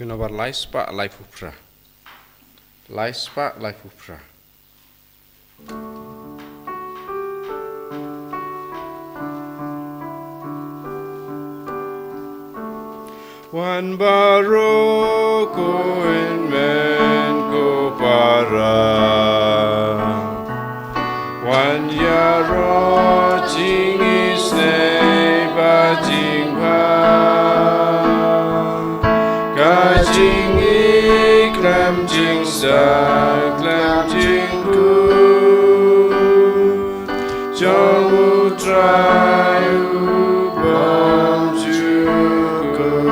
Shunabar laispa laifupra. Laispa laifupra. Wan baroko en men ko para. Wan yaro jing isne ba jing pa. Ka jing iklam jing sa klam jing ku. Jong utrai ubam juku.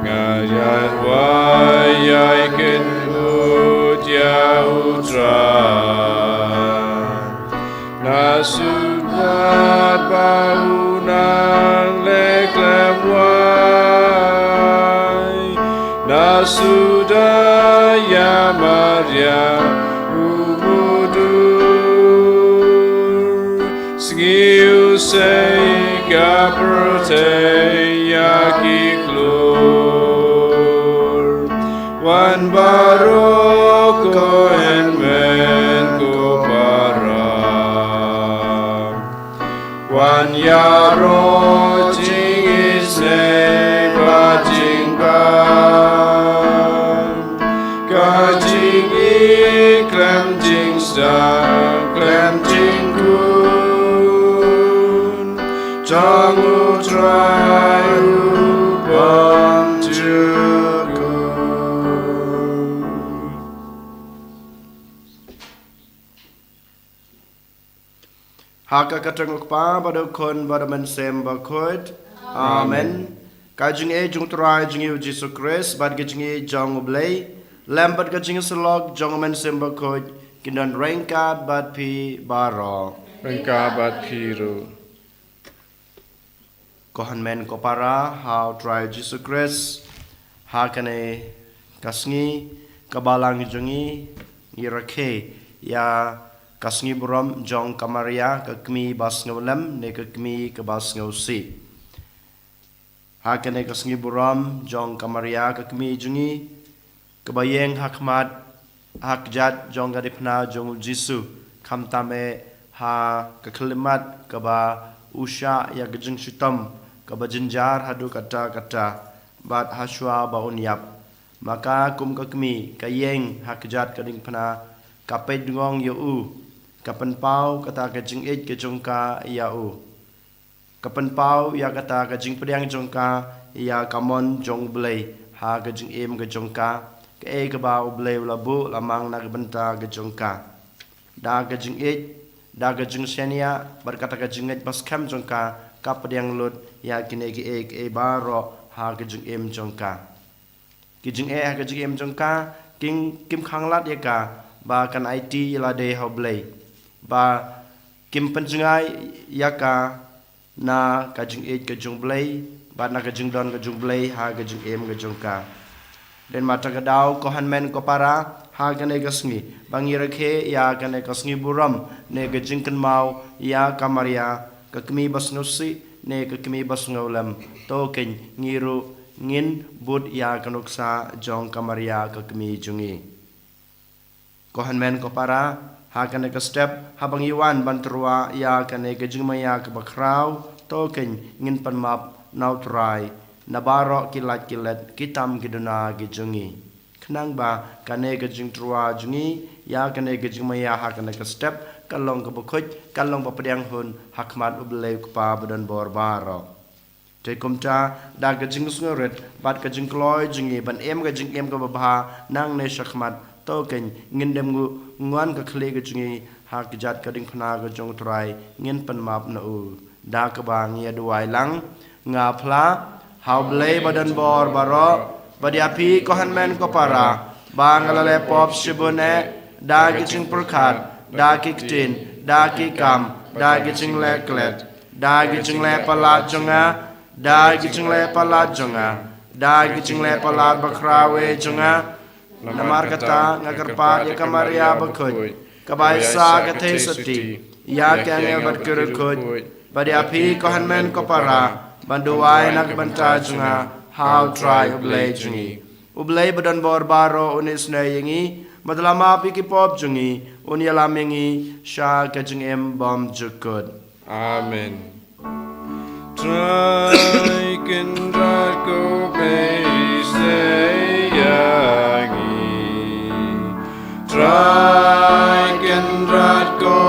Ngayan wayai ken ut ya utrai. Nasudat baunan leklam wai. Nasudaya Maria umudur. Skiu sei gaprote yaki klur. Wan baroko en men ko para. Wan yaro jing isne ba jing ba. Ka jing iklam jing sa klam jing kun. Jang utrai ubam juku. Haka katengok pa badokon badaman sem bakod. Amen. Kajing e jung trai jing yu Jesus Christ bad kajing e jong oblay. Lambat kajing selog jong men sem bakod. Kindan rengkat bad pi baro. Rengka bat piru. Kohan men ko para how try Jesus Christ. Hakane kasngi kabalang jungi irake ya kasngi buram jong kamaria kakmi bas ngawlam ne kakmi kabas ngawsi. Hakane kasngi buram jong kamaria kakmi jungi kabayeng hakmat hakjat jong gadipna jong jisu kamtame ha kaklimat kaba usha ya gejeng sitam kaba jenjar hadu kata bat haswa baun yap maka kum kakmi kayeng hakjat kading pana kapet dungong yu kapan pau kata kajing it kejongka ya kapan pau ya kata kajing pedang jongka ya kamon jong blay ha kajing em kejongka ke kaba blay labu lamang na benta kejongka da kajing it da kajing senia berkata kajing it pas kam jongka kapedang lut ya kine ke baro ha kajing em jongka kajing ha kajing em jongka king kim khanglat ya ka ba kan IT la de ha blay ba kim penjengai yaka na kajing it kajung blay ba na kajung don kajung blay ha kajung em kajung ka den mata kadau kohan men ko para ha kane kasngi bangira khe ya kane kasngi buram ne kajing kan mau ya kamaria kakmi basnusi ne kakmi basngaulam to ken ngiru ngin bud ya kanuksa jong kamaria kakmi jungi kohan men ko para hakane ka step habang iwan bantrua ya kane ka jingmaya ka bakraw token ngin panmap nautrai nabaro kilat kitam giduna gijungi khnang ba kane ka jingtrua jungi ya kane ka jingmaya hakane ka step kalong ka bukhoj kalong papadang hun hakmat ublay pa badan bor baro tekumta da ka jingsngoret bat ka jingkloy jungi ban em ka jing em ka babha nang ne shakmat token ngin dem nguan ka khle ga jungi ha ka jat ka ding phna ga jong trai ngin pan map na da ka ba ngia duai lang nga phla how blay badan bor baro badiapi ko han men ko para bangalale pop shibune da gi ching purkhat da ki tin da ki kam da gi ching le klet da gi ching le pala jonga da gi ching le pala jonga da gi ching le pala bakrawe jonga namar kata ngakarpa ya kamaria bakod kabaisa kathe sati ya kane batkur kod badi api kohan men ko para banduai nak banta junga how try ublay jungi ublay badan bor baro unis na yangi madalama piki pop jungi unyalam yangi sha kajung em bom jukud Amen. Try can go Try can go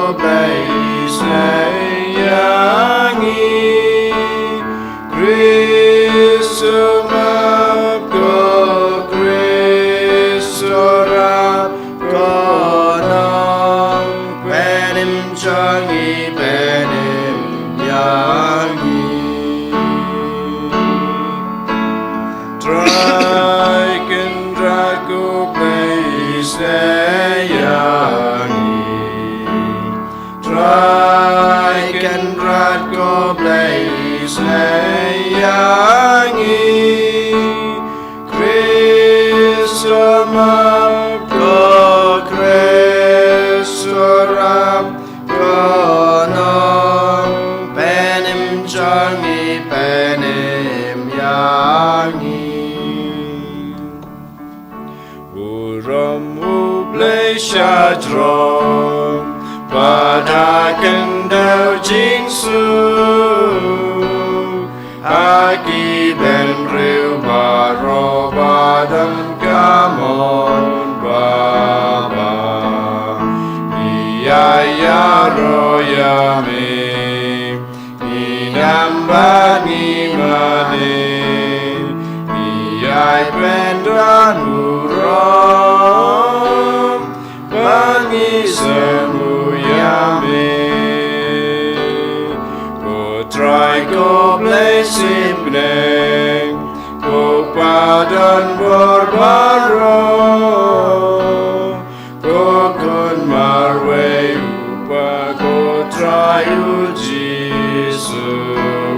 Padakan dau jingsu Aki ben riu baro badan kamon baba Iya ya royame Inamba ni mane Iya ben dan urom Bangi semu yame Go try go bless him neng Go padan borbaro Go kun marwe upa Go try u Jesus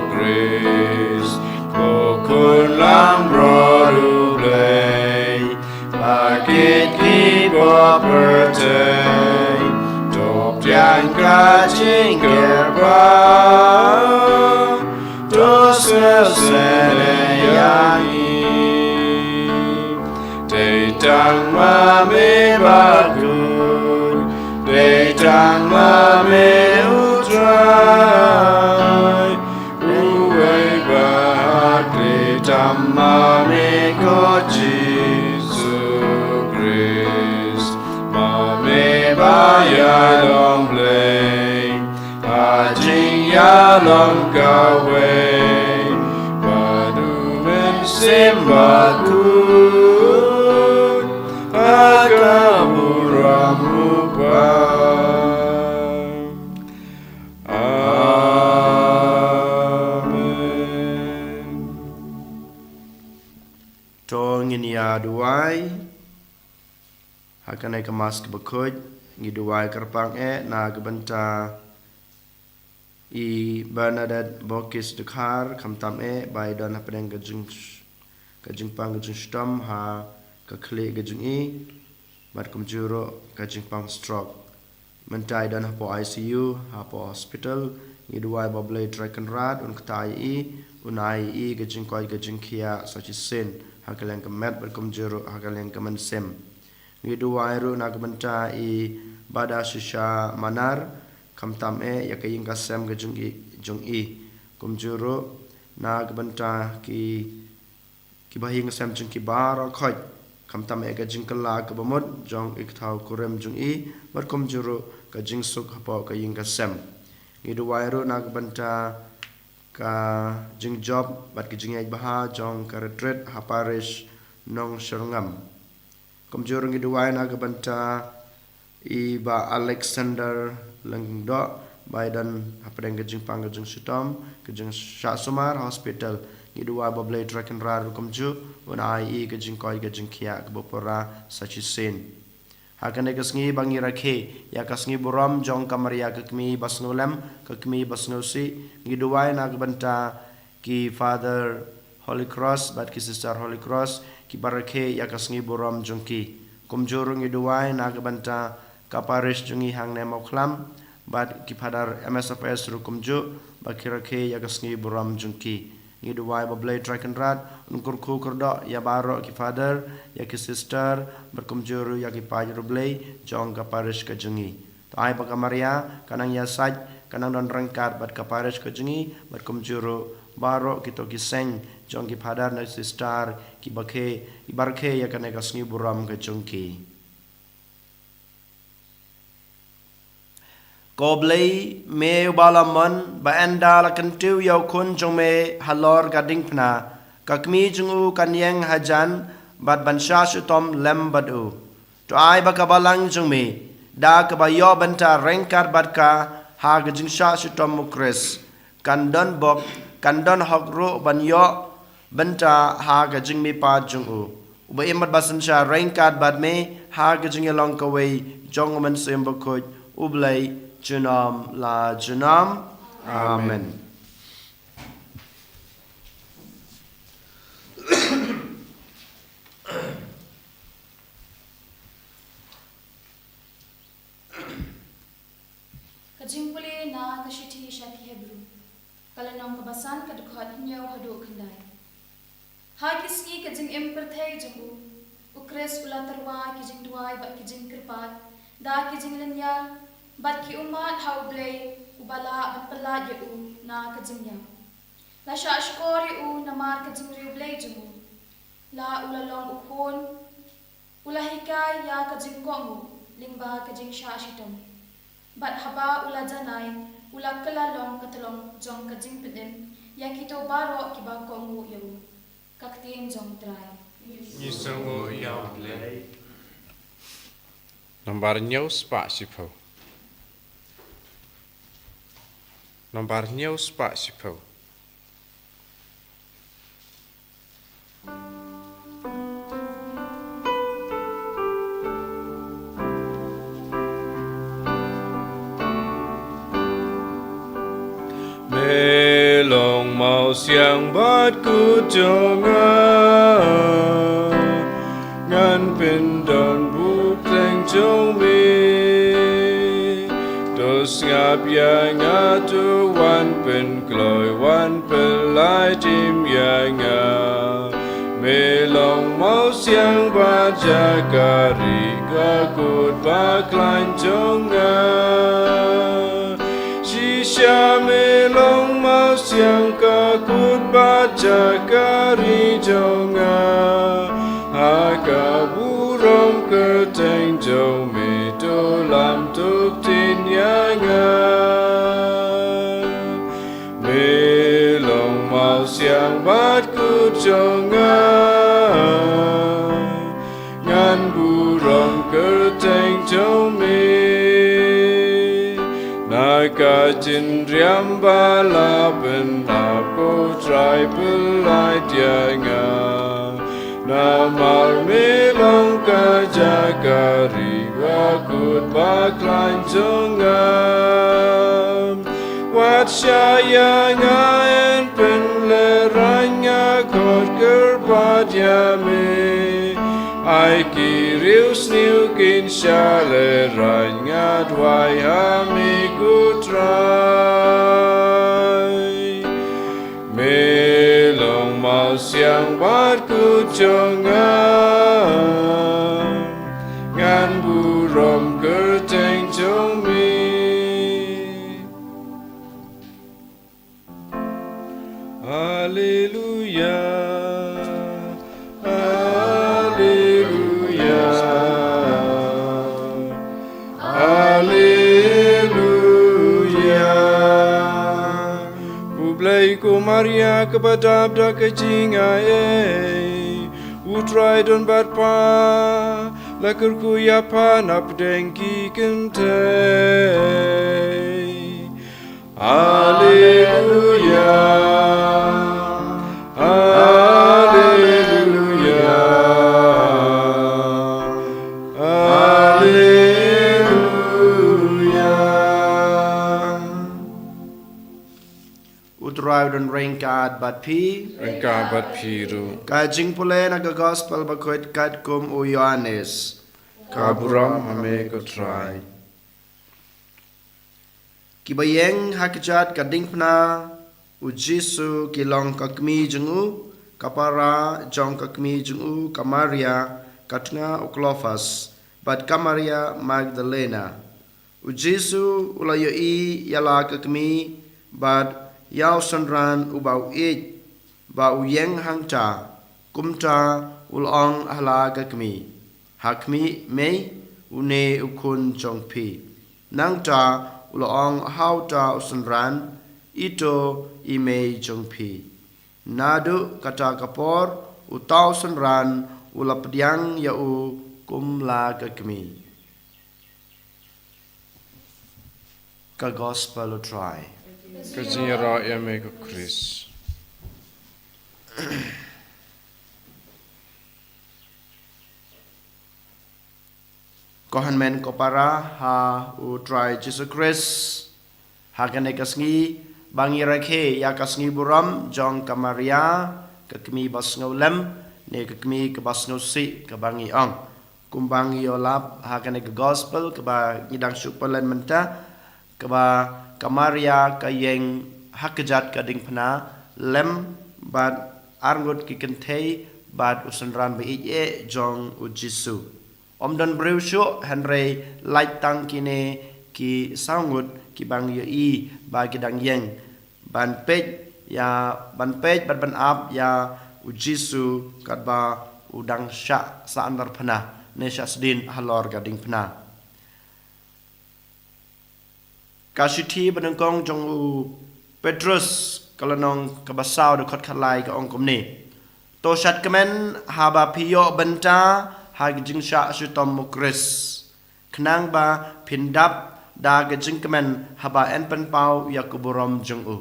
Christ Go kun lambro u blay Bakit kipo pertay Top yang kajing gerba Dosa seneyangi Detang mame bakun Detang mame utrai Uwe bahak Detang mame koji Baya long play, Ajing ya long kaway, Padumen simbakun, Agamuram upam. Amen. Tongin ya duai Hakanai kemas kebekoj Ngiduai kerpang na gebenta I Bernadette Bokis Dekar Kamtam Bai dan pedeng gajung pang gajung stom ha Kakli gajung Mat kumjuro gajung pang stroke Mentai dan po ICU po hospital Ngiduai boblay draken rad ketai unai gajung koi gajung kia sachisin Hakaleng kemet berkumjuro hakaleng kemensem Ngiduai ru na gebenta bada shisha manar kamtam ya kaying kasem ke jung i kumjuro na gebenta ki bahing sem jung ki bar khoj kamtam ke jing kala ke bamut jong ik thau kurem jung i bar kumjuro ka jing suk hapo kaying kasem ngiduai ru na gebenta ka jing job bat ki jing ai baha jong ka retreat haparish nong sherngam kumjuro ngiduai na gebenta Iba Alexander Lengdo Biden apa yang kejeng pang kejeng sitom kejeng Shah Sumar Hospital Ngiduai boblay draken rar kumju unai kejeng koi kejeng kia kebopora sachisin Hakan ekasngi bangi rakhe ya kasngi buram jong kamaria kekmi basnulem kekmi basnusi Ngiduai nagbanta ki Father Holy Cross bat ki Sister Holy Cross ki barakhe ya kasngi buram jongki kumjurung ngiduai nagbanta kaparish jungi hang nemo klam bat ki padar MSFS rukumju bakirake yagasngi buram jungki Ngiduwai bablay trakenrat unkur ku kerdo ya baro ki father ya ki sister berkumjuru ya ki pajru blay jong ka parish ka jengi. Tai baka Maria kanang ya saj kanang don rengkat bat ka parish ka jengi berkumjuru baro kito ki seng jong ki father na sister ki barke ya kanai ka sngi buram ka jongki. Goblay me balamon ba enda la kentiu yau kun jong me halor gading pna kakmi jungu kanyeng hajan bat bansha tom lembadu to ai ba kabalang jong me da ka ba yo banta rengkar bat ka ha gajing sha tom mukres kandon bob kandon hokro ban yo banta ha gajing me pa jungu uba imat basan sha rengkar bat me ha gajing long ka wei jong man sembo ko ublay Junam la junam. Amen. Kajing puli na kashiti shaki Hebrew. Kalanong kabasan kadukhat nyaw hadu kandai. Hakisni kajing imperthai jungu. Ukres ulatarwa kijing duai bat kijing kirpat. Da kijing lenya. Bat ki umat hau blay ubala bat pala u na kajingnya. La sha shkori u namar kajing riu blay jumu. La ulalong ukon ulahikai ya kajing kongu lingba kajing sha shitom. Bat haba ula janai ula kelalong katalong jong kajing pedin ya kito baro kiba kongu yu. Kaktiin jong try. Yisungu yau blay. Nombar nyau spa sipo. Nombar nyau spa sipo. Melong mau siang bat ku jonga ngan pendon buteng jong mi dos ngap yang atu wan pen kloi wan pelai tim yang melong mau siang bat jakari kakut baklan jonga shisha melong mau siang kakut baca kari jonga haka burung keteng jong mi dalam tuk tin yang melong mau siang bat ku jonga ngan burung keteng jong mi Naka jindriam bala benda potrai belai tianga Namal melong kajakari wakut baklan jongam Wat syayang aen penleranya kot kerpat yame Ai kirius niukin syaleranya dwai amiku trai Melong mau siang batku jonga Ngan burom kerteng jongmi Haleluya Ku Maria kepada abda kejingai Utrai don batpa Lakurku yapa napdengki kentai Haleluya Haleluya Utrai dan rengkat bat pi Rengka bat piru kajing pule naga gospel bakoit kat kum u Yohanes Kaburam ame kotrai kibayeng hakijat kading pna Ujisu kilong kakmi jengu kapara jong kakmi jengu Kamaria katnga Uklofas bat Kamaria Magdalena. Ujisu ulayoi yala kakmi bat yau sanran ubau it ba uyeng hangcha kumta ulong ahla kakmi hakmi mei une ukun jongpi nangta ulong hauta usanran ito imei jongpi nadu kata kapor utau sanran ulapdiang yau kumla kakmi. Ka gospel try. Kajira yame ko Chris. Kohan men ko para ha u try Jesus Christ ha kane kasngi bangi rakhe ya kasngi buram jong Kamaria kakmi bas ngolem ne kakmi ke bas ngosi ke bangi ang kumbang yolap ha kane ke gospel ke ba ngidang supalen menta ke ba Kamaria ka yeng hakjat ka ding phna lem bat arngot ki kentei bat usanran be e jong u Jisu Om dan berusuh Henry light tang kine ki sangut ki bang i bagi dang yeng ban pej ban ap ya ujisu kat ba udang syak sa andar phana ne syasdin halor gading phana kasiti benengkong jong u Petrus kalanong kabasau de khot khalai ka ong kom ni to shat kemen haba piyo benta hagi sya sutom mukris knang ba pindap da gajing kemen haba en pen pau yakuburom jung u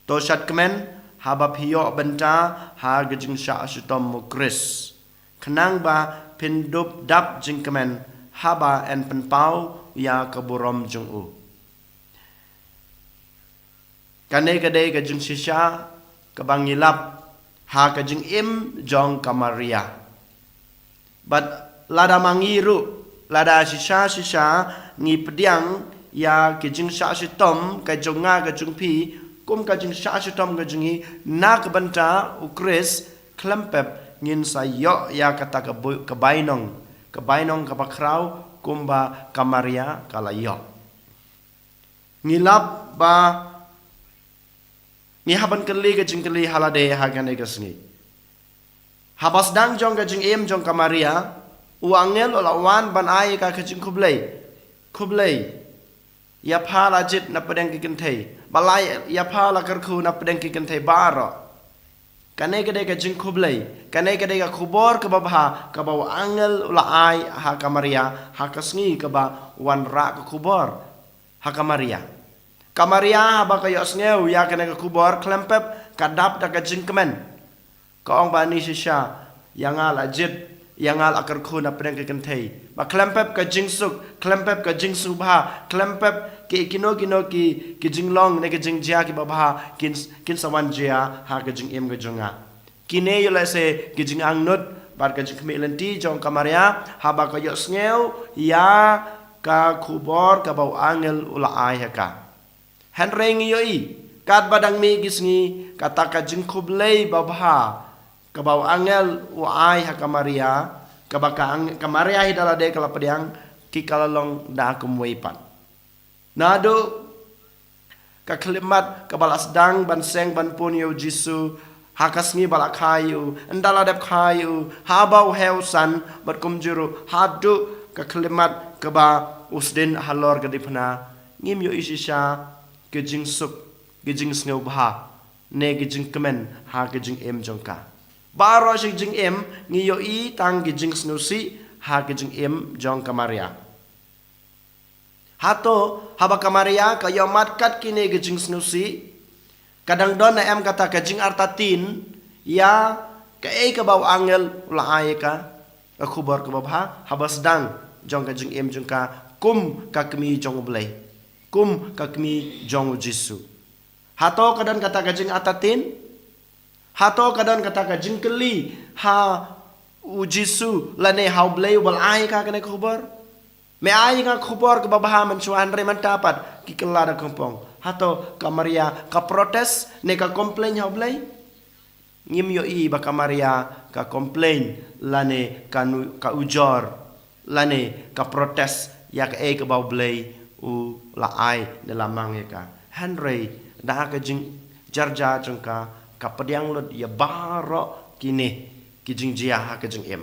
to shat kemen haba piyo benta ha gajing sya sutom mukris knang ba pindup dap jing kemen haba en pen pau yakuburom jung u kane kade gajing sisha kabangilap ha gajing im jong Kamaria but lada mangiru lada sisa ngi pediang ya kijing sya sitom ka jonga ka jungpi kum ka jing sya sitom ka jingi na ka banta ukris klempep ngin sayo ya kata ka bainong ka bakrau kumba Kamaria kalayo ngilap ba ngi haban kali ka jing kali halade hagane ka sngi habas dang jong ka jing em jong Kamaria uangel olawan ban ai ka jing kublai ya phala jit na pedeng ki kentei balai ya phala karku na pedeng ki kentei baro kane ka de ka jing kublai kane ka de ka kubor ka babha ka baw angel ula ai ha Kamaria ha kasngi ka ba wan ra ka kubor ha Kamaria haba ka yosngeu ya kane ka kubor klempep kadap da ka jing kemen Kaong bani sisya yang al ajit yang al akar khuna pedang ke kentei ba klempep ka jingsuk klempep ka jingsubha klempep ke kino ki jinglong ne ke jingjia ki babha kin sawan jia ha ke jing em ke jonga kine yole se ke jing angnut bar ka jing melenti jong Kamaria haba ka yosngeu ya ka kubor ka bau angel ula ai haka henreng yoi kat badang mi gisngi kata ka jing kublei babha kabau angel uai ha Kamaria kabaka Kamaria hidala de kala pediang ki kalalong da kumweipan nado ka kalimat kabalas dang banseng ban punyo Jisu hakasngi balakayu endala dep kayu habau heusan bat kumjuru hadu ka kalimat kaba usdin halor gadipna ngim yo isisha gejing suk gejing sneu bha ne gejing kemen ha gejing em jongka Baro si jing em ngiyo i tang gijing snusi ha gijing em jong Kamaria. Hato haba Kamaria kayo matkat kini gijing snusi kadang don na em kata gijing artatin ya ka baw angel ula ay ka kubor ka babha haba sedang jong gijing em jong ka kum kakmi jong ublay kum kakmi jong Jisu. Hato kadang kata gijing artatin hato kadang kata ka jingkeli ha ujisu lane hau blay wal ai ka kene kubor me ai ka kubor ke babaha mencuan re mantapat ki kelada kompong Hato ka Maria ka protes ne ka complain hau blai. Ngim yo I ba ka Maria ka complain lane ka ujor lane ka protes ya ka ka bau blai u la ai de la mang ya ka. Henry dah ka jing jarja jengka ka pediang lot ya baro kini ki jing jia ha ka jing em.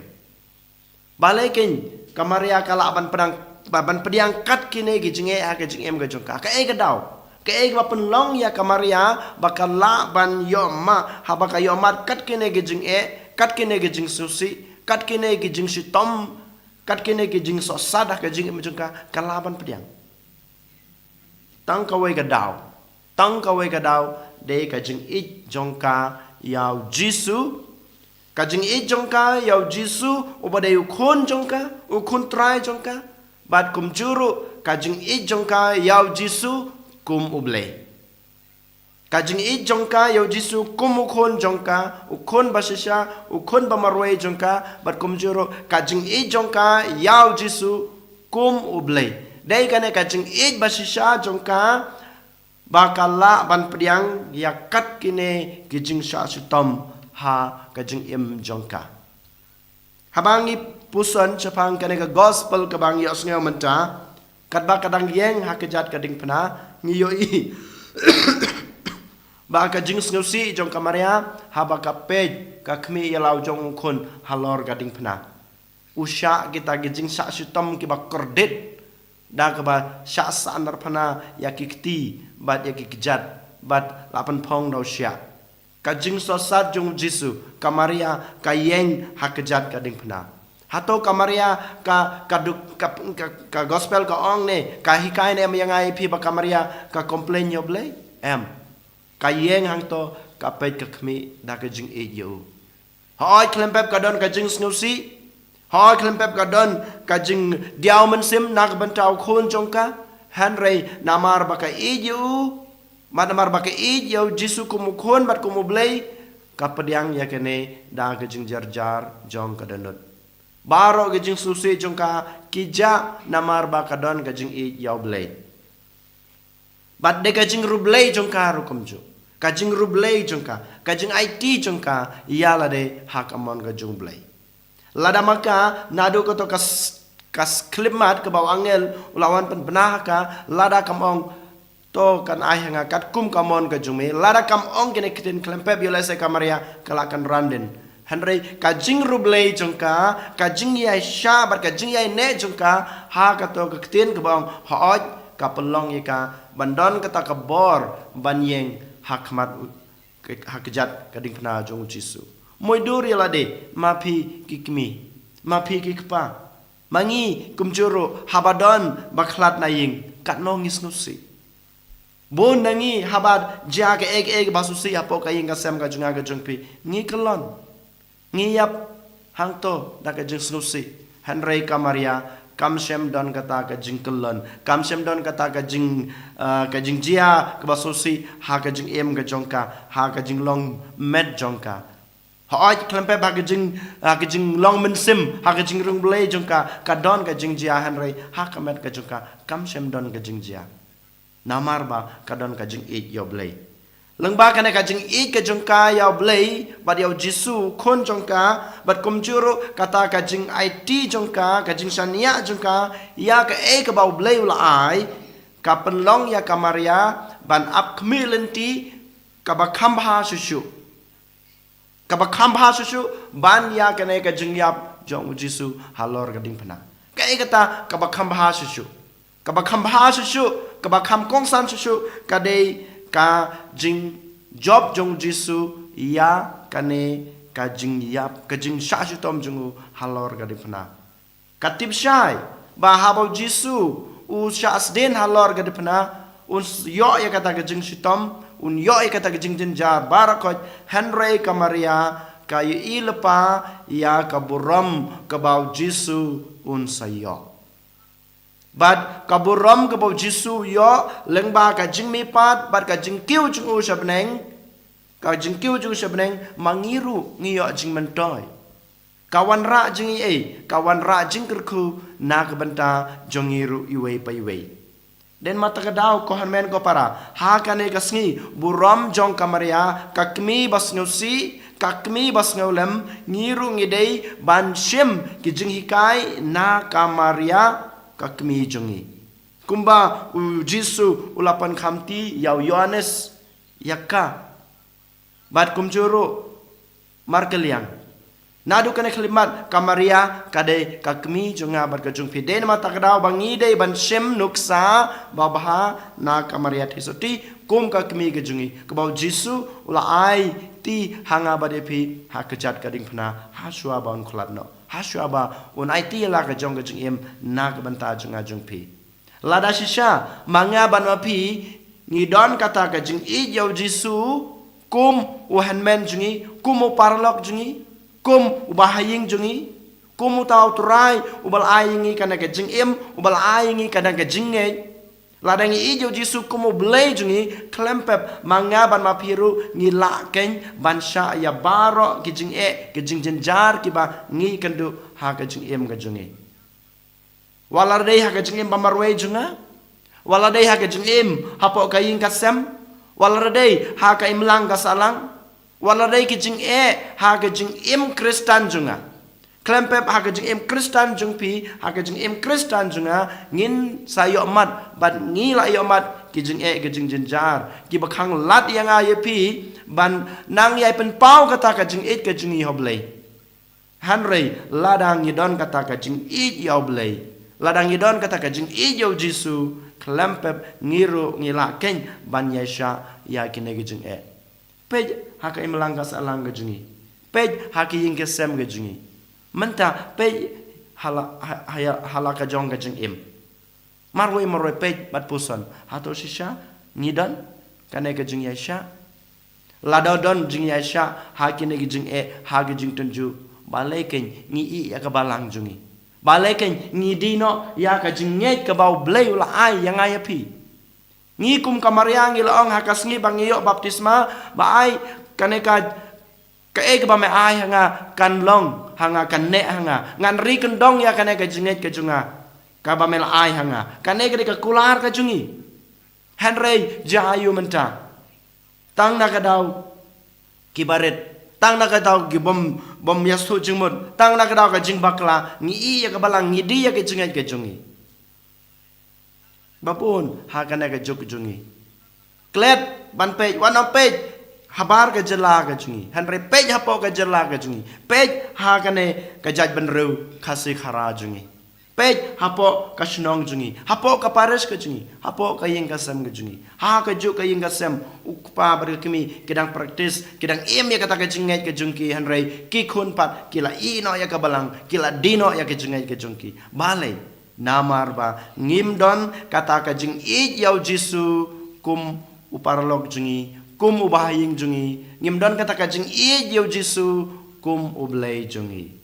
Balekin ka Maria ka la ban pediang kat kini ki jing ha ka jing em ka jengka. Ka ka dau. Ka ba penlong ya ka Maria bakal la ban yoma ha ba ka yomat kat kini ki jing kat kini ki jing susi kat kini ki jing si tom kat kini ki jing so sada ka jing em jengka ka la ban pediang. Tang ka wei ka dau. Tang ka wei ka dau de ka jing it jongka yau Jisu ka jing it jongka yau Jisu ubade ukun jongka ukun try jongka bat kum juru ka jing it jongka yau Jisu kum uble ka jing it jongka yau Jisu kum ukun jongka ukun basisha ukun bamarwe jongka bat kum juru ka jing it jongka yau Jisu kum uble de ka jing it basisha jongka bakala ban pediang ya kat kine kijing sha sutom ha kajing im jongka. Habangi puson chapang kane ka gospel kabang ya sngaw menta kat ba kadang yeng ha kejat kading pena ngiyo I ba kajing sngaw si jong Maria ha ba ka pej ka khmi ya law jong khun halor kading pena. Usha kita kijing sha sutom ki ba kordet da ka ba sha sanar pena ya kikti bat ya kikjat bat lapan pong dau sya ka jing sosat jong Jisu ka Maria ka yeng hakejat ka ding pena hato ka Maria ka gospel ka ong ne ka hikai ne yang ai pi ba ka Maria ka complain yo blai ka yeng hang to ka pet ka khmi da ka jing e yo hoi klempep ka don ka jing snusi hoi klempep ka don ka jing diaw men sim nak bantau khun jong ka Henry namar baka iju namar baka iju Jisu kumukun bat kumublay kapediang ya kene da gejing jar jong kadanut baro gejing susi jong ka kija namar baka don gejing iju blay bat de gejing rublay jong ka rukumju kajing rublay jong ka kajing IT jong ka yala de hakamon gejung blay lada maka nadu ko to kas klimat ke bawah angel ulawan pen benah ka lada kamong to kan ai hanga kat kum kamon ka jume lada kamong kene kitin klempe biola se Maria kalakan randen Henry kajing rublay jongka kajing yai sha bar kajing yai ne jongka ha ka to ka kitin ke bawang hooj ka pelong ye ka bandon ka ta ka bor banyeng hakmat hakjat kading pena jong Jisu moi dur yala de mapi kikmi mapi kikpa mangi kumjuru habadon baklat naying kat no ngis nusi bon nangi habad jaga eg basusi apo kaying kasem ka junga ka jungpi ngi kelon ngi yap hangto da ka jung nusi Henry ka Maria kam shem don kata ka jing kelon kam shem don kata ka jing jia ka basusi ha ka jing em ka jongka ha ka jing long med jongka hoi klempe ba kejing long men sim ha kejing rung blay jongka ka don ka jing jia Henry ha kamet ka jongka kam shem don ka jing jia namar ba ka don ka jing it yo blay leng ba ka jing it ka jongka yo blay ba yo Jisu kon jongka bat kumjuru kata ka jing IT jongka ka jing sania jongka ya ka ka ba blay ula ai ka penlong ya ka Maria ban ap kmilenti ka ba khambha susu kabakam bahasusu ban ya kene ka jingyap jong Jisu halor gading pena kai kata kabakam bahasusu kabakam kongsan susu kade ka jing job jong Jisu ya kane ka jingyap ka jing shasu tom jong halor gading pena katib syai ba habau Jisu u syas den halor gading pena un yo ya kata ka jing sitom un yo kata gejing jenjar barakot Henry ka Maria ka ilepa ya ka buram ka bau Jisu un sayo bad ka buram ka bau Jisu yo lengba ka jing mi pat bad ka jing kiu jing u sabneng ka jing kiu jing sabneng mangiru ngiyo jing mentoy kawan ra jing kawan ra jing kerku na ka benta jongiru iwe pa iwe Den mata kadau ko han men ko para ha kane kasngi buram jong kamaria kakmi basngeusi kakmi basngeulem ngiru ngidei ban shim ki jing hikai na kamaria kakmi jongi kumba u jisu ulapan khamti yau Yohanes yakka bat kumjuru markeliang nadu kane khlimat kamaria kade kakmi jonga bat kajung piden mata kadau bangi dei ban shem nuksa babha na kamaria thisoti kum kakmi kajungi kebau jisu ula ai ti hanga bade pi hakajat kading phna hasua ban khlatno hasua ba un ai ti la kajong kajung em na kabanta junga jung pi lada shisha manga ban pi ngidon kata kajing I yau jisu kum uhanmen jungi kum parlok jungi kum ubahaying jungi kum tau turai ubal ayingi kana ke jingim ubal ayingi kana ke jinge ladangi ijo jisu kum ublay jungi klempep mangaban mapiru ngila ken bansha ya baro ki jinge ke jingjenjar ki ba ngi kendu ha ke jingim ke jungi waladei ha ke jingim bamarwe junga waladei ha ke jingim hapo kayin kasem waladei ha ka imlang kasalang waladai ki jing ha ka jing im Kristan junga klempep ha ka jing im Kristan jung pi ha ka jing im Kristan junga ngin sayo mat bat ngila yo mat ki jing ka jing jenjar ki bakhang lat yang aye pi ban nang yai pen pau kata ka jing ka jing hoblei hanrei ladang yidon kata ka jing yoblei ladang yidon kata ka jing yo jisu klempep ngiru ngila ken ban yesha ya kine ki jing pej haka imlanga salang gajungi pej haki yingke sem gajungi menta pej hala ka jong gajung im marwe pej bat puson hato shisha nidan kane gajung yasha ladodon jing yasha haki ne gajung ha gajung tunju baleken ngi I ya ka balang jungi baleken ngi dino ya ka jinget ka bau blei ula ai yang ai pi ngi kum kamariang ilaong hakasngi bangiyo baptisma baai kaneka kae ba me ai hanga kan long hanga kan ne hanga ngan ri kendong ya kaneka jinget ke junga ka ba mel ai hanga kaneka de kular ka jungi henrei jayu menta tang na kadau kibaret tang na kadau gi bom yasu jingmut tang na kadau ka jing bakla ngi I ya ka balang ngi di ya ke jinget ke jungi bapun hakana ka juk jungi klet ban pej wan pej habar ka jela ka jungi hanre pej hapo ka jela ka jungi pej hakane ka jaj ban reu khasi khara jungi pej hapo ka shnong jungi hapo ka pares ka jungi hapo ka yeng ka sem ka jungi ha ka juk ka yeng ka sem ukpa bar kimi kedang praktis kedang em ya kata ka jinget ka jungki hanre ki khun pat kila I no ya ka balang kila dino ya ka jinget ka jungki balai namar ba ngimdon kata ka jing I yau jisu kum uparlok jungi kum ubahaying jungi ngimdon kata ka jing I yau jisu kum ublay jungi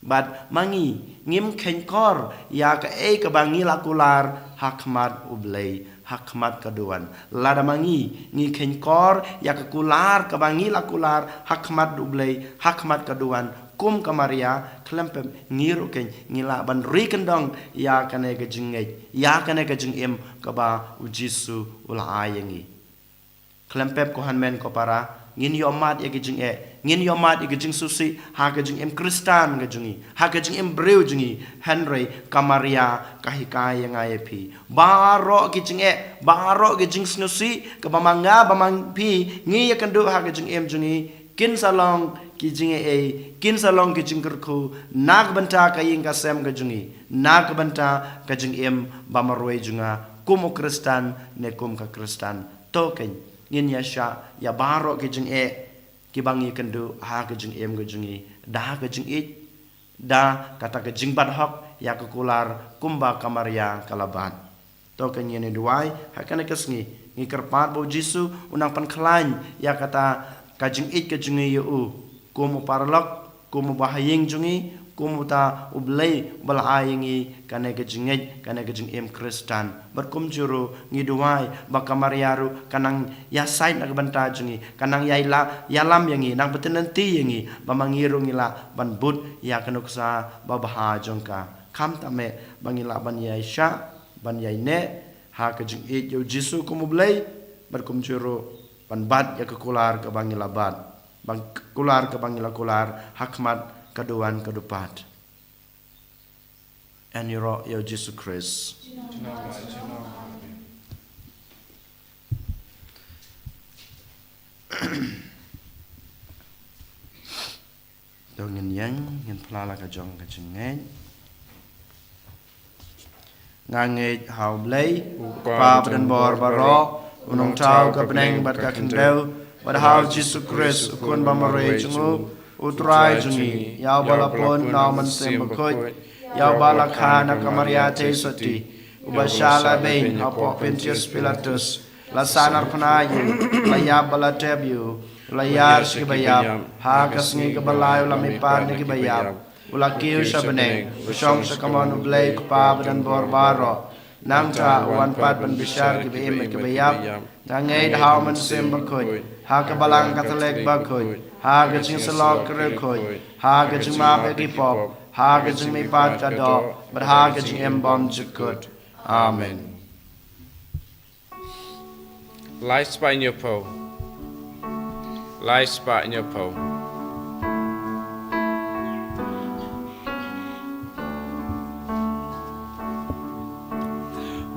bat mangi ngim kenkor ya ka ka bangi lakular hakmat ublay hakmat kaduan lada mangi ngi kenkor ya ka kular ka bangi lakular hakmat ublay hakmat kaduan kum kamaria klempem ngiru ken ngila ban ri kendong ya kane ka jinget ya kane ka jingem ka ba ujisu ula ayengi klempep ko hanmen ko para ngin yo mat ya ka jinge ngin yo mat ya ka jing susi ha ka jingem Kristan ka jingi ha ka jingem breu jingi henry kamaria kahikai yang ayepi baro ki jinge baro ki jing snusi ka bamanga bamang pi ngi ya kendu ha ka jingem jingi kin salong ki jinge kin salong ki jingkerku nak banta ka ying ka sem ka jungi nak banta ka jing em bamarwe junga kum Kristan ne kum ka Kristan token ngin ya sha ya baro ki jing ki bangi kendu ha ka jing em ka jungi da ka jing da kata ka jing bat hok ya ka kular kumba kamaria kalaban token yene duai hakana kasngi ngi kerpat bo jisu unang pan khlain ya kata kajing ka jungi yu kumu parlok kumu bahaying jungi kumu ta ublay balayingi kane ka jinget kane ka jing em Kristan berkum juru ngiduai bakamariaru kanang ya sait na banta jungi kanang yaila yalam yangi nang betenanti yangi bamangiru ngila ban but ya kanuksa babaha jongka kam tame bangila ban yaisha ban yaine ha ka jing e yo Jisu kum blai bar kum juro pan bat ya ke kular ke bangila bat bang kular ke bangila kular hakmat kaduan kadupat and yoro yo Jisu Christ dong ngin plala ka jong ka jingeng ngange hau blai pa dan bor baro unong tau ka beneng bat ka kendau bad hau Jisu Christ kun bamare jungu utrai jungi yau balapon na man sembakot yau balakana kamaria te soti ubashala bein hapo Pontius Pilatus la sanar panayu la ya balatebu la yar sibayab ha kasngi kabalayo la mipan ni kibayab ula kiu sabeneng usong sakamon blay pa badan borbaro nang ta wan pat ban bishar kibayim kibayab nangay dahaw man simbakoy ha kabalang katolik bakoy ha gajing salok kerekoy ha gajing map ekipop ha gajing mipat kado but ha gajing embom jukut amen. Lai spa in your po. Lai spa in your po.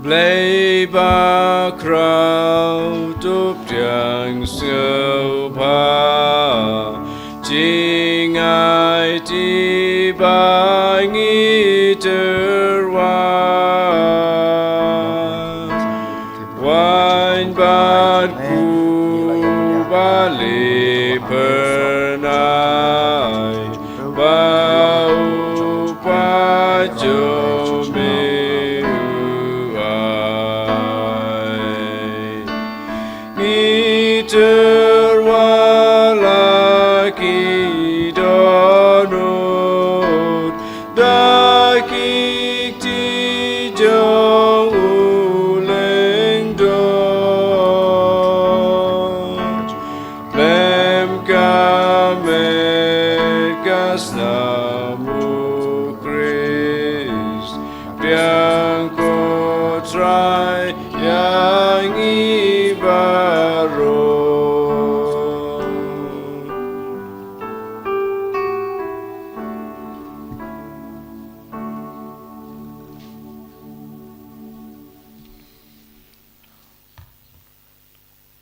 Blay ba crowd up yang siêu pa jing ai ti ba ngi terwa wine bad ku ba le pernai ba pa jo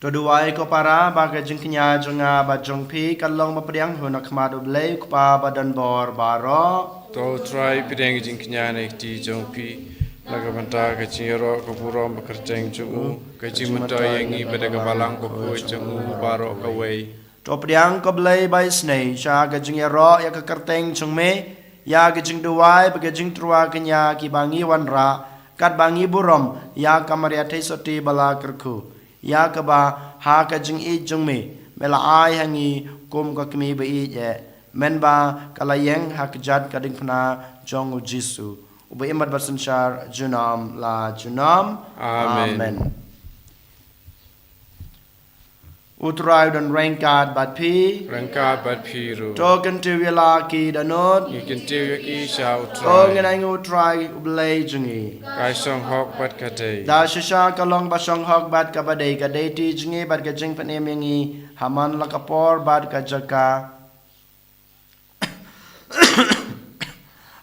Toduai ko para baga jengknya jonga ba jongpi kalong mapriang hunak madu blay kupa badan bor baro to try pideng jing knyane ti jongpi laga banta ka chiro ko puro bakarteng chu ka chimata yangi pada ka balang ko ko chu baro ka wei to priang ko blay by snei sha ga jing ro ya ka karteng chungme ya ga jing duai baga jing trua kenya ki bangi wanra kat bangi burom ya kamaria thesoti bala kerku ya ka ba ha ka jing e jung me mela ai hangi kum ka kmi ba e je men ba kala yeng ha ka jat ka ding phna jong u Jisu u ba imat basan shar junam la junam amen utrai dan rengkat bat pi rangka bat phiru token tu wila ki danot you can tell you ki shau o try ngai utrai u blai jungi kai song hok bat ka te da shisha kalong basong hok bat ka badai ka dei ti jingi bat ka jing panem yangi haman la kapor bat ka jaka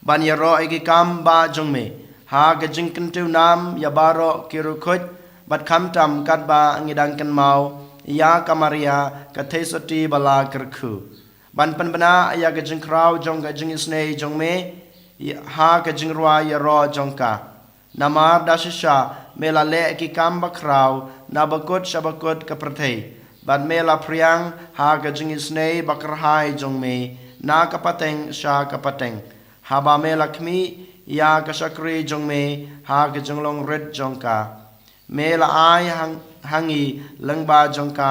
ban yaro igi kam ba jongme ha ka jing kentu nam ya baro kiru khut bat kham tam kat ba ngidang kan mau ya kamaria ka thesoti bala kerku ban pan bana ya ka jing kraw jong ka jing snei jongme ha ka jing rwa ya ro jongka namar dashisha mela le ki kam bakraw na bakut shabakut ka prathei ban mela priang ha ka jing snei bakrhai jongme na ka pateng sha ka pateng ha ba mela khmi ya ka shakri jongme ha ka jonglong red jongka mela ai hangi langba jongka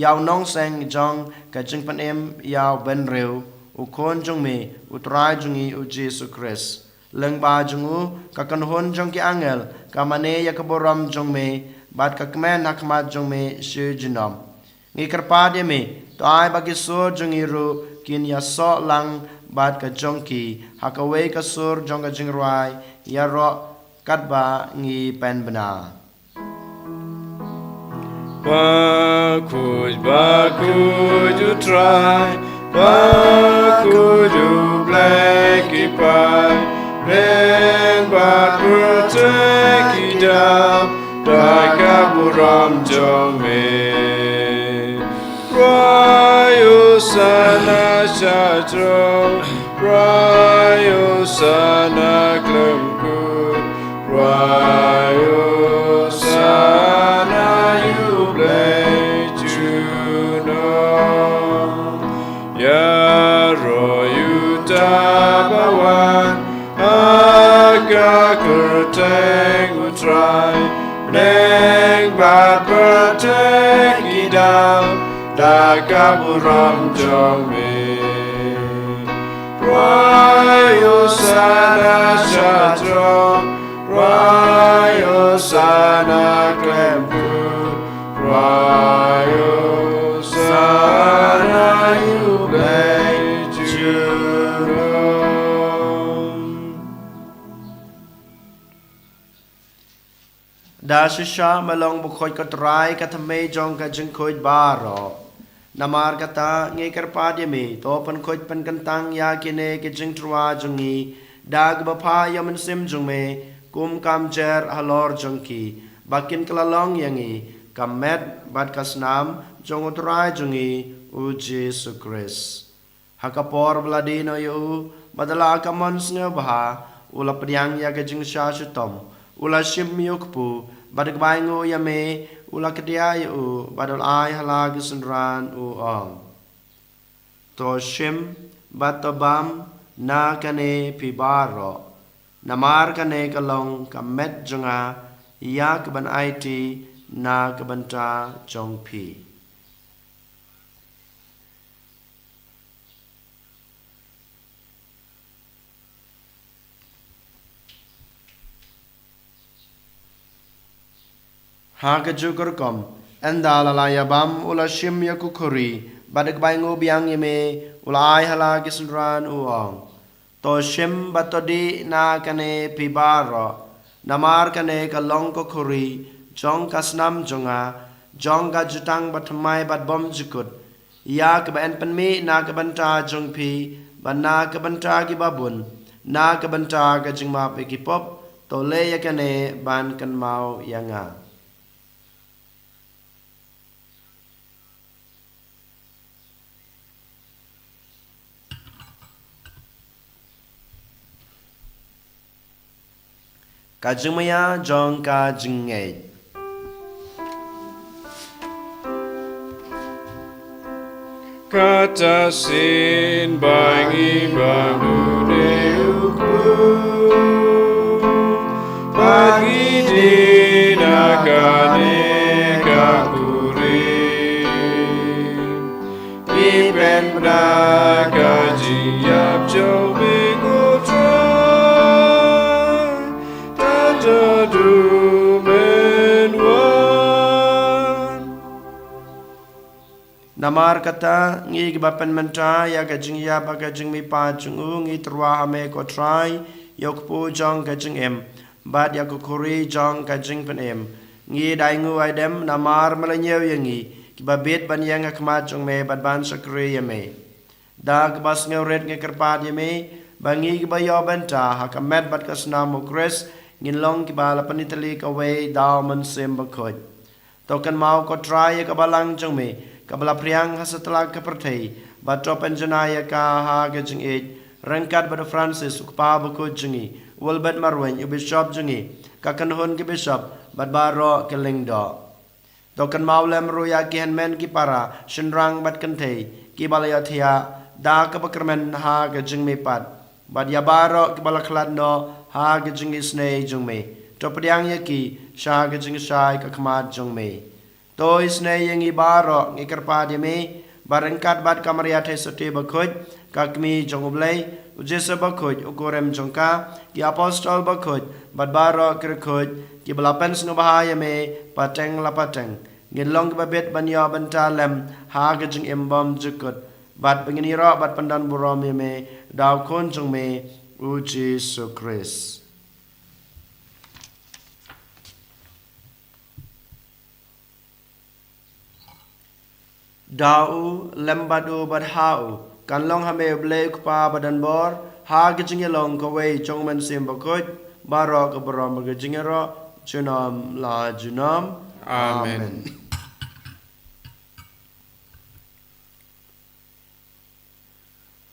yaw nong seng jong ka jing panem yaw ben reu u khon jongme utrai jungi u Jesu Christ langba jungu ka kanhon jong ki angel ka mane ya ka boram jong me bat ka kmen hakmat jong me shi jinom ngi karpa de me to ai bagi so jong iru kin ya so lang bat ka jong ki hakawe ka sur jong ka jing rai ya ro kat ba ngi pen bana Bakuj utrai, bakuj ublek ipai, ren bat bertek idam, dakaburam jome. Rayo sana shatro, rayo sana klemku, rayo sana yublek juno. Ya royu tabawan, aga kerteng utrai, neng bat bertek idam, dakaburam jome. Rayo sana shatro, rayo sana klemku, rayo sana yublek juno. Da shisha malong bukhoj katrai katame jong ka jengkhoj baro. Namar kata nge karpadya me to pan khoj pan kantang ya kine ke jeng trwa jongi dag bapa yaman sim jong me kum kam jer halor jongki bakin kelalong yangi kamet bad kasnam jong utrai jongi u Jesu Kris. Hakapor bladino yu badala kamon snge baha ula priang ya ke jeng sha shutom ula shim yukpu badak baingo yame ula kedia yu badal ai halag sunran u ong to shim batabam na kane pibaro namar kane kalong kamet jonga yak ban aiti na kabanta jongpi. Haka jukur kom endala la yabam ula shim yakukuri badak baingo biang yeme ula ai hala gisunran uong to shim batodi na kane pibaro namar kane kalong kukuri jong kasnam jonga jong ka jutang batmai bat bom jukut ya keban penmi na kebanta jongpi bana kebanta ki babun na kebanta ka jingma pekipop to le yakane ban kan mau yanga. Kajumaya jong kajungay. Kata sin bangi bandu neuku, bagi dinakane kakuri, iben braga jiap jauh begotra. Namar kata ngi bapen menta ya kajing ya ba kajing mi pa chung ngi trwa hame ko try yok pu jong kajing em bad ya ko kuri jong kajing pen em ngi dai ngu ai dem namar malanyew yangi ki ba bet ban yang akma jong me bad ban sakri yame da bas ngeuret ngi kerpad yame bangi ki ba yo benta ha kamet bad kasna mo kres ngin long ki ba la panitali ka we daw man sem ba khoj tokan mau ko try ka balang jong me kabla priang hasetelah kepertai bato penjenaya ka ha gejing ej rengkat pada Francis ukpa buku jengi Wilbert Marwen u bishop jengi kakanhun ki bishop bad baro ke lingdo tokan maulem ruya ki henmen ki para shinrang bad kentei ki balaya thia da ka bakrmen ha gejing me pat bad ya baro ki balakladno ha gejing isne jungme to priang yaki sha gejing shai ka khmat jungme to isne yang ibaro ngikerpa me barengkat bad kamaria the sote bakhoj kakmi jongublai ujesa bakhoj ukorem jongka ki apostol bakhoj bad baro kirkhoj ki balapen snubahaya me pateng lapateng ngilong babet banyo bantalem ha gajing embom jukut bad penginiro bad pandan burom me daw kon jong me u Jesu Kris. dau lembadu badhau kan long hame ble kupa badan bor ha gijing long ko wei chong men sim bakoj baro ka brom gijing ro junam la junam Amen.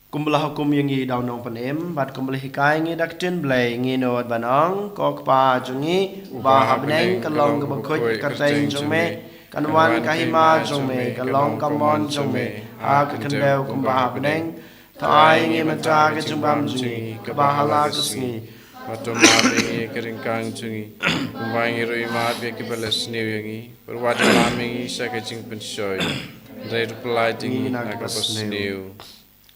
Kumbelah hukum yang ngi daw nong panem bat kumbelah hikai ngi daktin blay ngi nod banang kok pa jungi ba habneng kalong bakoj kateng jongme kanwan kahima jongme kalong kamon jongme a kakandeu kumba habneng tai ngi mata ke jumbam jungi kabahala kesngi Mato maringi keringkang jungi kumbangi rui maat be kibalas niuyangi perwada lamingi sakajing pensoy dari pelai tingi nagabas niu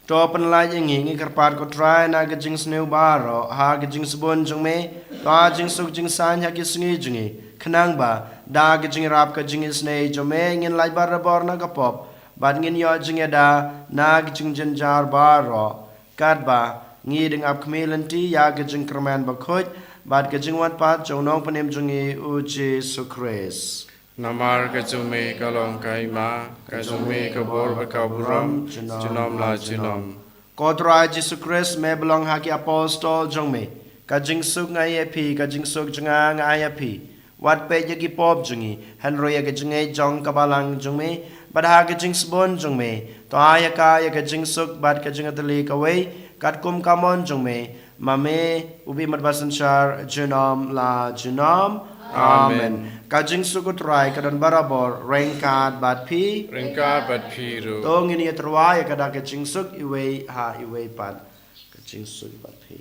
to penlai ngi karpat ko try na gajing sneu baro ha gajing sebon jongme ta jing suk jing san ha ki sngi jungi khnang ba da gajing rap ka jing snei jome ngin lai bar bor na kapop bad ngin yo jing da na gajing janjar baro kad ba ngi ding ap kmelanti ya gajing kerman ba khoj bad gajing wat pat jonong panem jungi uji sukres Namar kajume kalong kaima kajume kabor bakaburam junom la junom Kodra Jesu Christ me belong haki apostol jongme kajing suk ngai api kajing suk jenga ngai api wat pe yagi pop jungi henry ya gajing jong kabalang jongme badha gajing sbon jongme to aya ka ya gajing suk bad gajing atli kawai kat kum kamon jongme mame ubi madbasan char junom la junom Amen. Kajing sukut rai kadan barabor rengkat bat pi ringka bat piru tong ini terwai kada kajing suk iwe ha iwe pat kajing suk bat pi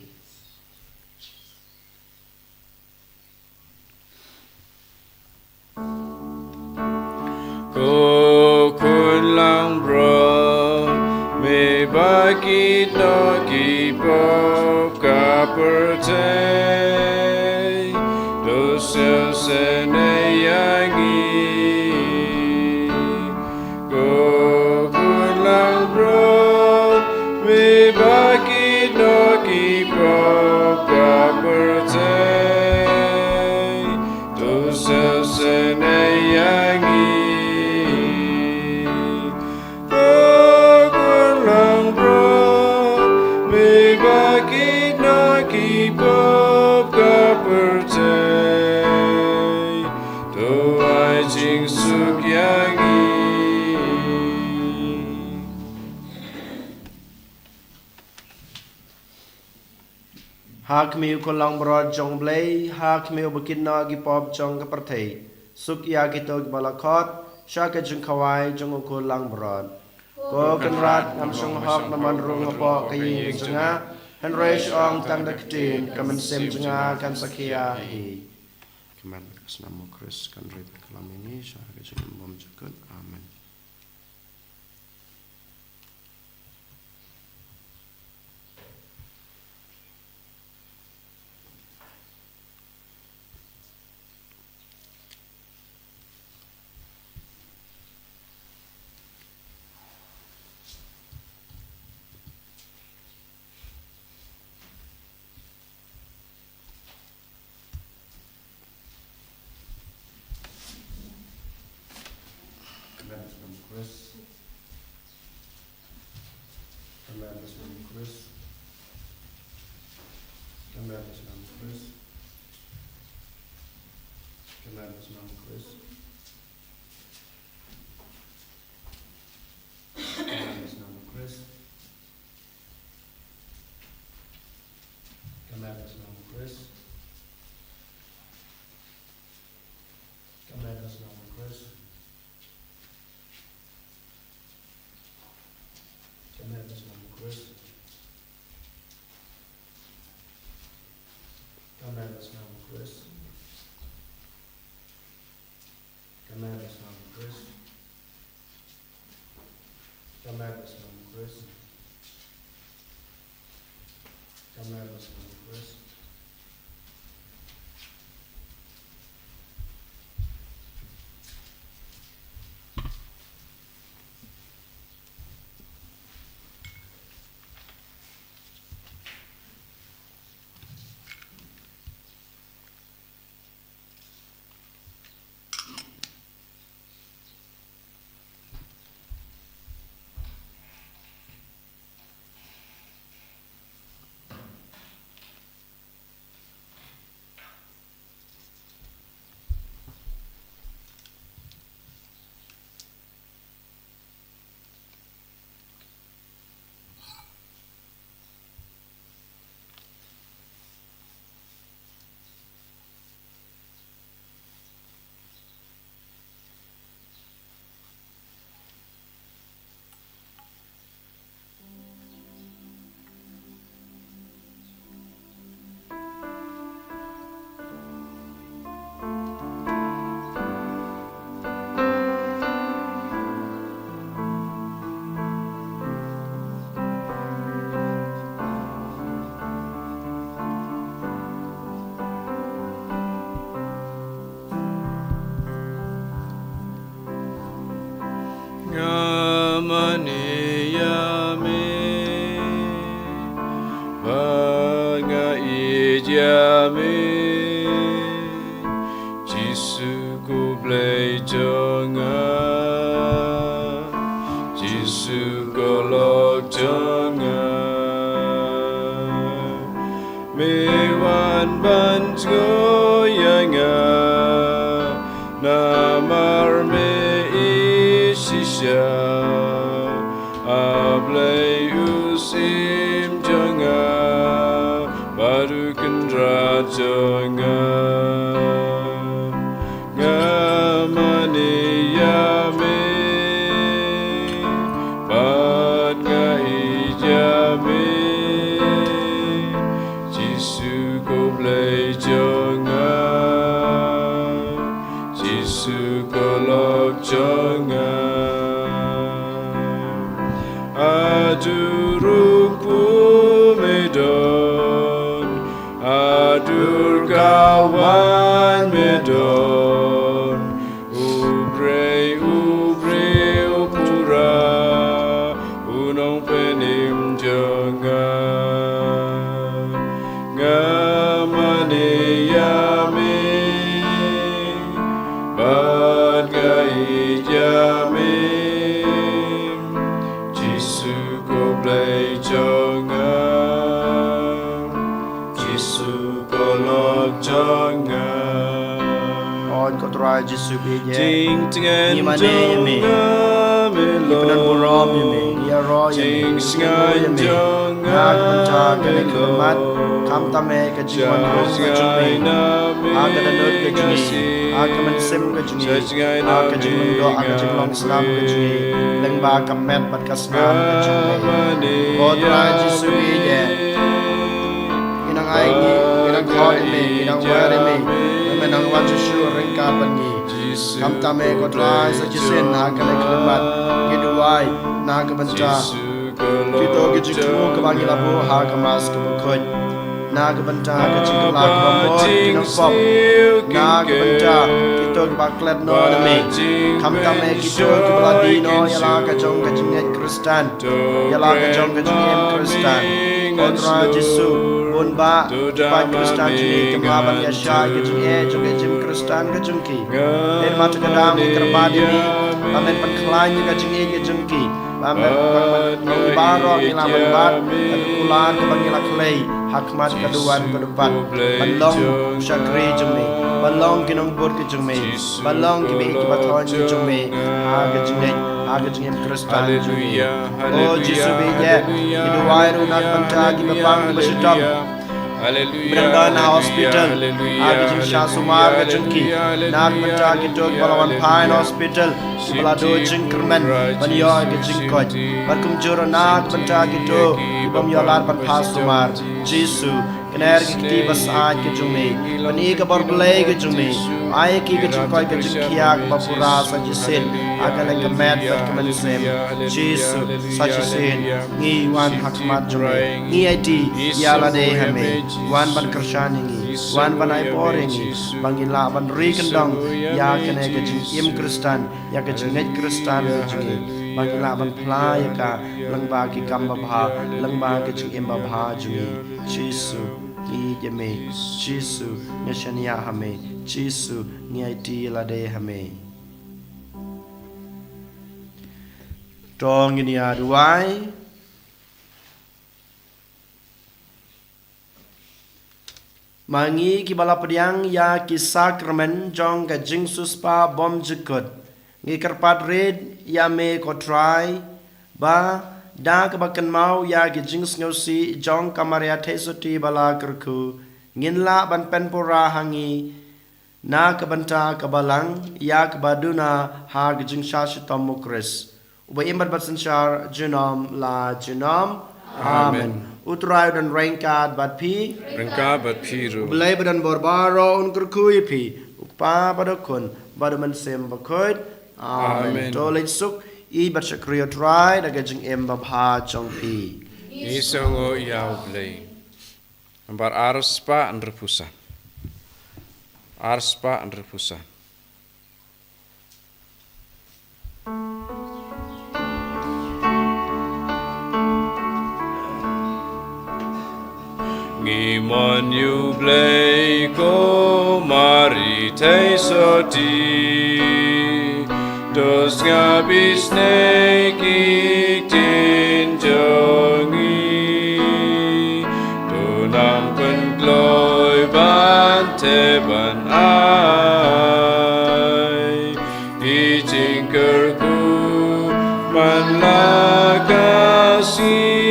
Ko kun lang bro me baki no ki pop ka pertay do se se ne yangi ko kun lang bro me baki no ki pop ka pertay do se se ne yangi Hak miu kolang brod jong blay hak miu bukin na gi pop jong ka perthei suk ya gi to balakot shaka jung kawai jong kolang brod ko kan rat ngam sung hok naman rung po kayi junga han resh ong tang da ktin kaman sem junga kan sakia hi kaman kasnamo Chris kan rit kalam ini shaka jung bom jakut amen Chris. Tremendous name, Chris. Tremendous name, Chris. Tremendous name, Chris. Tremendous name, Chris. Tremendous name, Chris. Tremendous name, Chris. Tremendous name, Chris. Tremendous name, Chris. yame banga ijame Jisu ku blai jonga Jisu golok jonga mewan banjo yanga namar me isisha ablay usim jonga baru kendra jonga ngamane yame bat nga ijame Jisu ko blay jonga Jisu ko lok jonga Aduruk medon Adur kawan medon Ubre upura Unong penim jonga Ngamane yame Bat gai jame Jisu ko blai jonga Jisu ko lok jonga On ko try Jisu be ye Jing tengan Ni mane yame Ipanan burom yame Ya ro yame Singo yame Nag banta kane kelemat Kam tame ke jiwan ro ke jumi Aga danut ke jumi Aga mensim ke jumi Aga jumi do aga jimlong Islam ke jumi Lengba kamet bat kasnam ke jumi Ko try Jisu be ye Inang aini Inang kod yame Inang wer yame Menang wajisu ringka banyi Kam tame ko try sa jisin Aga le kelemat Kiduwai Naga banta Kito ke jikmu ke bangi labu Ha kemas ke bukut Naga banta ke jikla ke bambut Kinang pop Naga banta Kito ke baklet no nami Kam tame kito ke beladi no Yala ke jong ke jingit Kristan Yala ke jong ke jingit Kristan Kontra Jisu Bun ba Pai Kristan jini Kemlaban yasya ke jingit Jong ke jim Kristan ke jengki Dan mata kedam kerbadi ni Pamen penkelanya ke jingit ke jengki Pamen baro nila membat Kedukulan ke bangila kelai Hakmat keduan ke depan Balong syakri jengmi Balong kinong bur ke jengmi Balong kimi ikibatuan ke jengmi Haga jengit Haga jengit Kristan jengmi Oh Jisu bije Hiduwai runak bantagi bapang bersedap Beranggan hospital Agi jing Shah Sumar ke jengki Nak bantagi tuk balawan pain hospital Balado jing kermen Banyo ke jing kot Barkum juro nak bantagi tuk Ibam yolar ban pas Sumar Jisu Kener ki kiti bas aaj ke jumi Bani ke borbelai ke jumi Aye ki ke jing koi ke jing kiak Bapura sa jisin Aga le ke med bat ke mensem Jisu sa jisin Ngi wan hakmat jumi Ngi aiti Yala de hame Wan ban kershani ngi Wan ban ay pore ngi Bangila ban ri kendong Ya kene ke jing im Kristan Ya ke jing net Kristan ke jing Bangila ban playa ka Langba ki kamba bha Langba ke jing imba bha jumi Jisu Ni jeme Jisu Nyashania hame Jisu Ni aiti la de hame Tong ini aduai Mangi ki bala pediang ya ki sakramen jong ka jing suspa bom jikut ngi karpat red ya me ko try ba da ka bakan mau ya ki jing sngosi jong kamaria tesoti bala kerku ngin la ban penpora hangi na ka banta ka balang ya ka baduna ha ki jing shashitam mukris uba imbat batsanchar jinom la jinom amen Utrai dan rengkat bat pi Rengkat bat piru Belai badan borbaro unkur kui pi Ukpa pada kun Bada mensem bakut Amen Tolej suk I bat syakriya trai Daga jeng em babha jong pi Isongo iau blai Ambar arspa andrepusa Arspa andrepusa blei ko mari te soti dos ngabis neki tin jongi donang pen gloi ban te ban ai i jingkerku man la kasih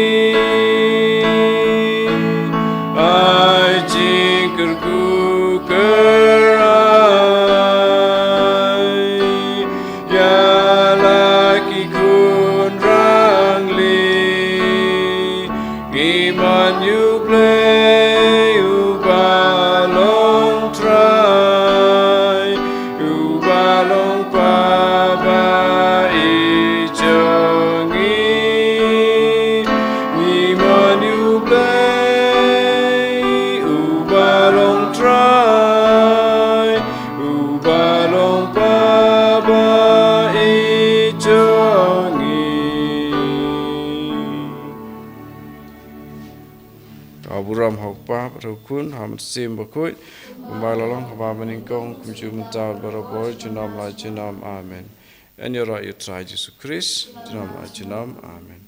Aburam hokpa rukun ham sim bakut umbalalong haba meningkong kumjum taal baraboy junam la junam amen. And you try Jesus Christ junam la junam amen.